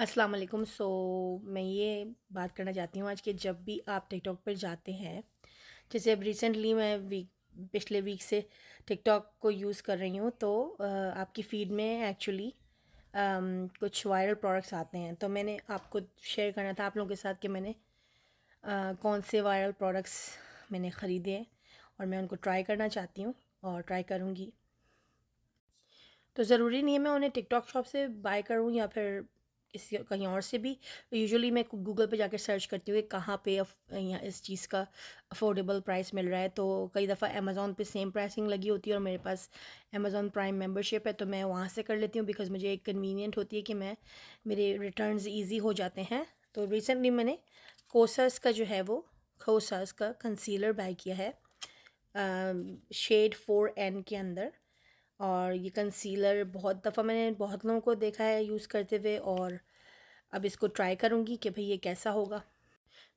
अस्सलाम वालेकुम। मैं ये बात करना चाहती हूँ आज कि जब भी आप टिकटॉक पर जाते हैं, जैसे अब रिसेंटली मैं पिछले वीक से टिकटॉक को यूज़ कर रही हूँ, तो आपकी फ़ीड में एक्चुअली कुछ वायरल प्रोडक्ट्स आते हैं। तो मैंने आपको शेयर करना था आप लोगों के साथ कि मैंने कौन से वायरल प्रोडक्ट्स मैंने ख़रीदे हैं और मैं उनको ट्राई करना चाहती हूँ और ट्राई करूँगी। तो ज़रूरी नहीं है मैं उन्हें टिकटॉक शॉप से बाय करूँ या फिर किसी कहीं और से भी। यूजुअली मैं गूगल पे जाकर सर्च करती हूँ कि कहाँ पे यहाँ इस चीज़ का अफोर्डेबल प्राइस मिल रहा है। तो कई दफ़ा अमेज़ॉन पे सेम प्राइसिंग लगी होती है और मेरे पास अमेज़ॉन प्राइम मेंबरशिप है, तो मैं वहाँ से कर लेती हूँ बिकॉज़ मुझे एक कन्वीनियंट होती है कि मेरे रिटर्न्स ईज़ी हो जाते हैं। तो रिसेंटली मैंने कोसस का जो है वो कोसस का कंसीलर बाय किया है शेड 4N के अंदर। और ये कंसीलर बहुत दफ़ा मैंने बहुत लोगों को देखा है यूज़ करते हुए, और अब इसको ट्राई करूँगी कि भाई ये कैसा होगा।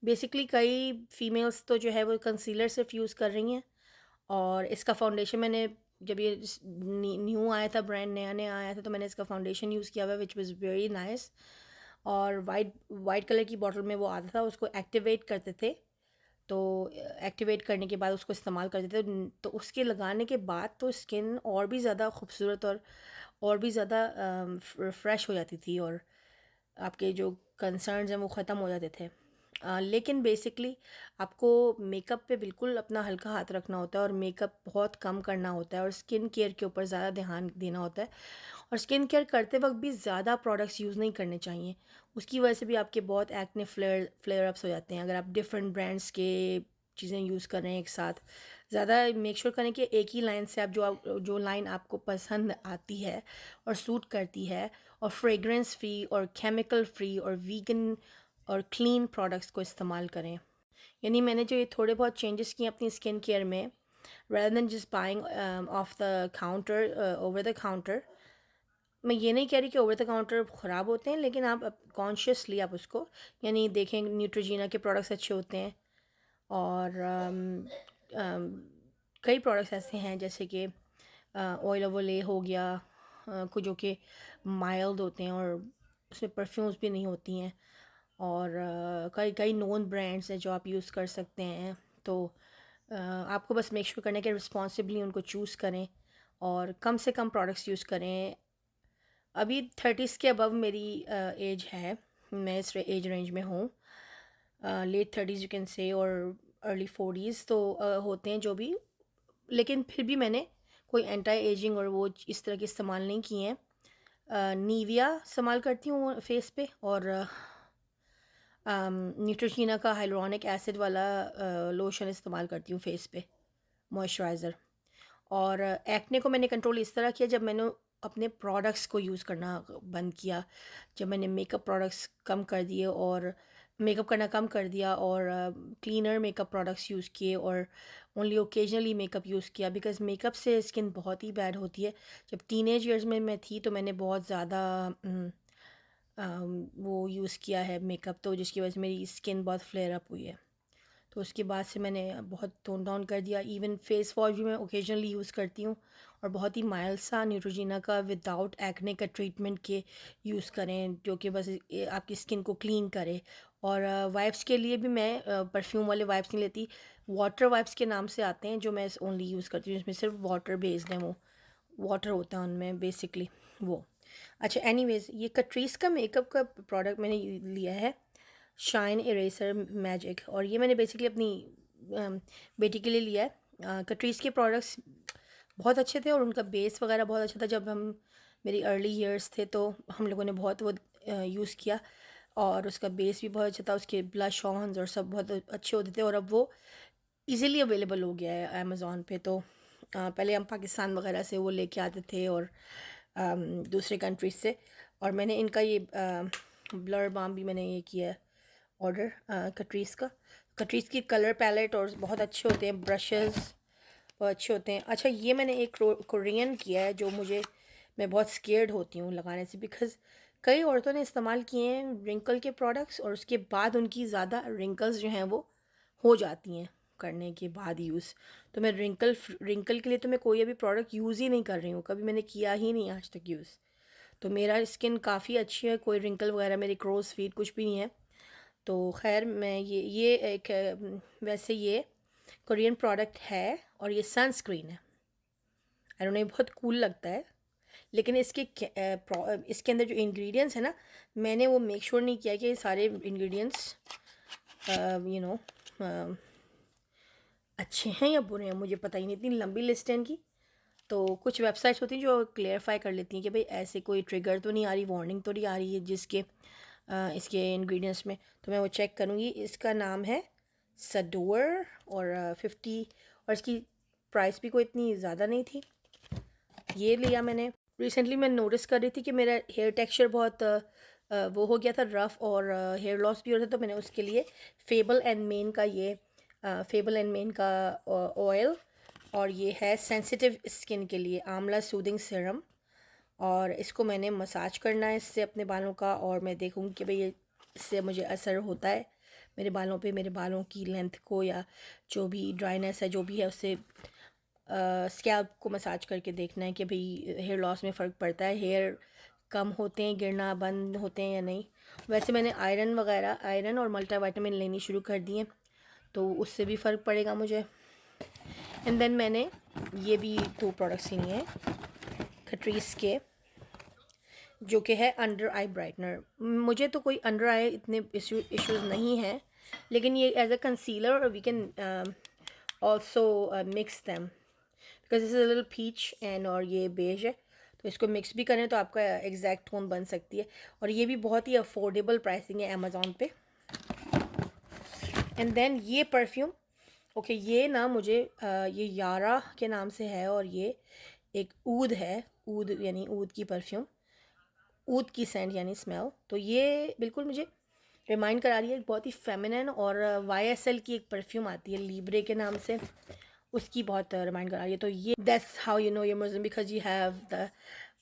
बेसिकली कई फीमेल्स तो जो है वो कंसीलर सिर्फ यूज़ कर रही हैं, और इसका फाउंडेशन मैंने जब ये न्यू आया था, ब्रांड नया नया आया था, तो मैंने इसका फाउंडेशन यूज़ किया हुआ विच वाज़ वेरी नाइस। और वाइट वाइट कलर की बॉटल में वो आता था, उसको एक्टिवेट करते थे। तो एक्टिवेट करने के बाद उसको इस्तेमाल करते थे, तो उसके लगाने के बाद तो स्किन और भी ज़्यादा खूबसूरत और भी ज़्यादा फ्रेश हो जाती थी, और आपके जो कंसर्न्स हैं वो ख़त्म हो जाते थे। लेकिन बेसिकली आपको मेकअप पे बिल्कुल अपना हल्का हाथ रखना होता है और मेकअप बहुत कम करना होता है और स्किन केयर के ऊपर ज़्यादा ध्यान देना होता है। और स्किन केयर करते वक्त भी ज़्यादा प्रोडक्ट्स यूज़ नहीं करने चाहिए। उसकी वजह से भी आपके बहुत एक्ने फ्लेयर अप्स हो जाते हैं अगर आप डिफरेंट ब्रांड्स के चीज़ें यूज़ कर रहे हैं एक साथ। ज़्यादा मेक श्योर करें कि एक ही लाइन से आप जो लाइन आपको पसंद आती है और सूट करती है, और फ्रेग्रेंस फ्री और केमिकल फ्री और वीगन और क्लीन प्रोडक्ट्स को इस्तेमाल करें। यानी मैंने जो ये थोड़े बहुत चेंजेस किए अपनी स्किन केयर में, rather than just buying off the counter, over the counter। मैं ये नहीं कह रही कि ओवर द काउंटर ख़राब होते हैं, लेकिन आप कॉन्शियसली आप उसको यानी देखें, न्यूट्रोजीना के प्रोडक्ट्स अच्छे होते हैं। और कई प्रोडक्ट्स ऐसे हैं जैसे कि ऑयल ऑफ ओले हो गया, कुछ जो कि माइल्ड होते हैं और उसमें परफ्यूम्स भी नहीं होती हैं। और कई कई नोन ब्रांड्स हैं जो आप यूज़ कर सकते हैं। तो आपको बस मेक श्योर करना है कि रिस्पॉन्सिबली उनको चूज़ करें और कम से कम प्रोडक्ट्स यूज़ करें। अभी 30s के अबव मेरी एज है, मैं इस एज रेंज में हूँ। Late 30s you can say, और अर्ली 40s तो होते हैं जो भी। लेकिन फिर भी मैंने कोई एंटी एजिंग और वो इस तरह के इस्तेमाल नहीं किए हैं। नीविया इस्तेमाल करती हूँ फेस पे, और न्यूट्रोजीना का हाइलुरोनिक एसिड वाला लोशन इस्तेमाल करती हूँ फेस पे, मॉइस्चराइज़र। और एक्ने को मैंने कंट्रोल इस तरह किया जब मैंने अपने प्रोडक्ट्स को यूज़ करना बंद किया। जब मैंने मेकअप प्रोडक्ट्स कम कर दिए और मेकअप करना कम कर दिया, और क्लीनर मेकअप प्रोडक्ट्स यूज़ किए, और ओनली ओकेजनली मेकअप यूज़ किया बिकॉज़ मेकअप से स्किन बहुत ही बैड होती है। जब टीनेज ईयर्स में मैं थी तो मैंने बहुत ज़्यादा वो यूज़ किया है मेकअप, तो जिसकी वजह से मेरी स्किन बहुत फ्लेयर अप हुई है। तो उसके बाद से मैंने बहुत टोन डाउन कर दिया। इवन फेस वॉश भी मैं ओकेजनली यूज़ करती हूँ, और बहुत ही माइल्ड सा न्यूट्रोजीना का विदाउट एक्ने का ट्रीटमेंट के यूज़ करें, जो कि बस आपकी स्किन को क्लीन करे। और वाइप्स के लिए भी मैं परफ्यूम वाले वाइप्स नहीं लेती, वाटर वाइप्स के नाम से आते हैं जो मैं ओनली यूज़ करती हूँ, जिसमें सिर्फ वाटर बेस्ड है, वो वाटर होता है उनमें बेसिकली वो। अच्छा, एनीवेज़ ये कट्रीस का मेकअप का प्रोडक्ट मैंने लिया है, शाइन इरेजर मैजिक, और ये मैंने बेसिकली अपनी बेटी के लिए लिया है। कट्रीस के प्रोडक्ट्स बहुत अच्छे थे और उनका बेस वगैरह बहुत अच्छा था। जब हम मेरी अर्ली ईयर्स थे तो हम लोगों ने बहुत वो यूज़ किया, और उसका बेस भी बहुत अच्छा था, उसके ब्लश ऑन्स और सब बहुत अच्छे होते थे, और अब वो इजीली अवेलेबल हो गया है अमेज़ॉन पे। तो पहले हम पाकिस्तान वगैरह से वो लेके आते थे, और दूसरे कंट्रीज से। और मैंने इनका ये ब्लर बाम भी मैंने ये किया है ऑर्डर, कट्रीस का। कट्रीस की कलर पैलेट और बहुत अच्छे होते हैं, ब्रशेस बहुत अच्छे होते हैं। अच्छा, ये मैंने एक कोरियन किया है जो मैं बहुत स्केर्ड होती हूँ लगाने से, बिकॉज़ कई औरतों ने इस्तेमाल किए हैं रिंकल के प्रोडक्ट्स, और उसके बाद उनकी ज़्यादा रिंकल्स जो हैं वो हो जाती हैं करने के बाद यूज़। तो मैं रिंकल के लिए तो मैं कोई अभी प्रोडक्ट यूज़ ही नहीं कर रही हूँ, कभी मैंने किया ही नहीं आज तक यूज़। तो मेरा स्किन काफ़ी अच्छी है, कोई रिंकल वगैरह, मेरे क्रोज फीट कुछ भी नहीं है। तो खैर मैं ये एक वैसे ये कोरियन प्रोडक्ट है और ये सनस्क्रीन है। आई डोंट नो, ये बहुत कूल लगता है, लेकिन इसके अंदर जो इंग्रेडिएंट्स है ना, मैंने वो मेक श्योर नहीं किया कि ये सारे इंग्रेडिएंट्स यू नो अच्छे हैं या बुरे हैं, मुझे पता ही नहीं, इतनी लंबी लिस्ट है इनकी। तो कुछ वेबसाइट्स होती हैं जो क्लियरफाई कर लेती हैं कि भाई ऐसे कोई ट्रिगर तो नहीं आ रही, वार्निंग तो नहीं आ रही है जिसके इसके इंग्रेडिएंट्स में, तो मैं वो चेक करूँगी। इसका नाम है सडोर और 50, और इसकी प्राइस भी कोई इतनी ज़्यादा नहीं थी। ये लिया मैंने। रिसेंटली मैं नोटिस कर रही थी कि मेरा हेयर टेक्सचर बहुत वो हो गया था रफ़, और हेयर लॉस भी हो रहा था, तो मैंने उसके लिए फेबल एंड मेन का ऑयल, और ये है सेंसिटिव स्किन के लिए आंवला सूदिंग सीरम, और इसको मैंने मसाज करना है इससे अपने बालों का, और मैं देखूँगी कि भाई इससे मुझे असर होता है मेरे बालों पे, मेरे बालों की लेंथ को, या जो भी ड्राइनेस है जो भी है उससे स्कैल्प को मसाज करके देखना है कि भाई हेयर लॉस में फ़र्क पड़ता है, हेयर कम होते हैं, गिरना बंद होते हैं या नहीं। वैसे मैंने आयरन और मल्टीविटामिन लेनी शुरू कर दी है, तो उससे भी फ़र्क पड़ेगा मुझे। एंड देन मैंने ये भी 2 प्रोडक्ट्स लिए हैं कैट्रीस के, जो कि है अंडर आई ब्राइटनर। मुझे तो कोई अंडर आई इतने इश्यूज़ नहीं हैं, लेकिन ये as a concealer we can also mix them, because this is a little peach and और ये बेज है, तो इसको मिक्स भी करें तो आपका एग्जैक्ट टोन बन सकती है। और ये भी बहुत ही अफोर्डेबल प्राइसिंग है अमेज़ॉन पे। एंड देन ये परफ्यूम, ओके ये ना मुझे ये यारा के नाम से है, और ये एक ऊद है, ऊद यानी ऊद की परफ्यूम, ऊद की सेंट यानी स्मेल। तो ये बिल्कुल मुझे रिमाइंड करा रही है बहुत ही फेमिनिन, और YSL की एक परफ्यूम आती है लीब्रे के नाम से, उसकी बहुत रिमाइंड करा रही है। तो ये that's how you know your Muslim, because you have the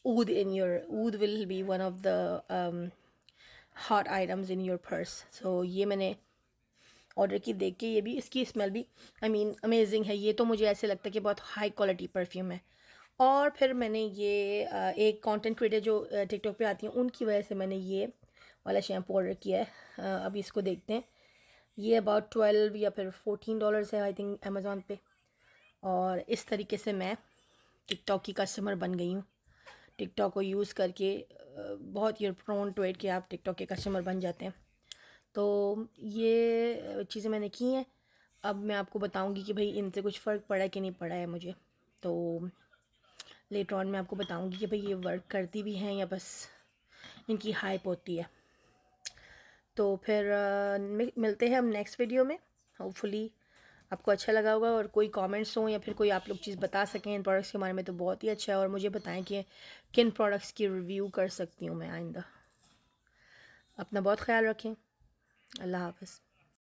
ऊद इन योर, ऊद will be one of the hot items in your purse. So ये मैंने ऑर्डर की देख के, ये भी इसकी स्मेल भी आई मीन अमेजिंग है। ये तो मुझे ऐसे लगता है कि बहुत हाई क्वालिटी परफ्यूम है। और फिर मैंने ये एक कंटेंट क्रिएटर जो टिकटॉक पे आती हैं उनकी वजह से मैंने ये वाला शैम्पू ऑर्डर किया है। अभी इसको देखते हैं, ये अबाउट 12 या फिर $14 है आई थिंक अमेज़ॉन पे। और इस तरीके से मैं टिकटॉक की कस्टमर बन गई हूँ। टिकटॉक को यूज़ करके बहुत यूर प्रोन टू इट कि आप टिकटॉक के कस्टमर बन जाते हैं। तो ये चीज़ें मैंने की हैं। अब मैं आपको बताऊंगी कि भाई इनसे कुछ फ़र्क पड़ा है कि नहीं पड़ा है मुझे। तो लेटर ऑन मैं आपको बताऊंगी कि भाई ये वर्क करती भी हैं या बस इनकी हाइप होती है। तो फिर मिलते हैं हम नेक्स्ट वीडियो में। होपफुली आपको अच्छा लगा होगा, और कोई कमेंट्स हों या फिर कोई आप लोग चीज़ बता सकें इन प्रोडक्ट्स के बारे में तो बहुत ही अच्छा है, और मुझे बताएं कि किन प्रोडक्ट्स की रिव्यू कर सकती हूँ मैं आइंदा। अपना बहुत ख्याल रखें। अल्लाह हाफ़िज़।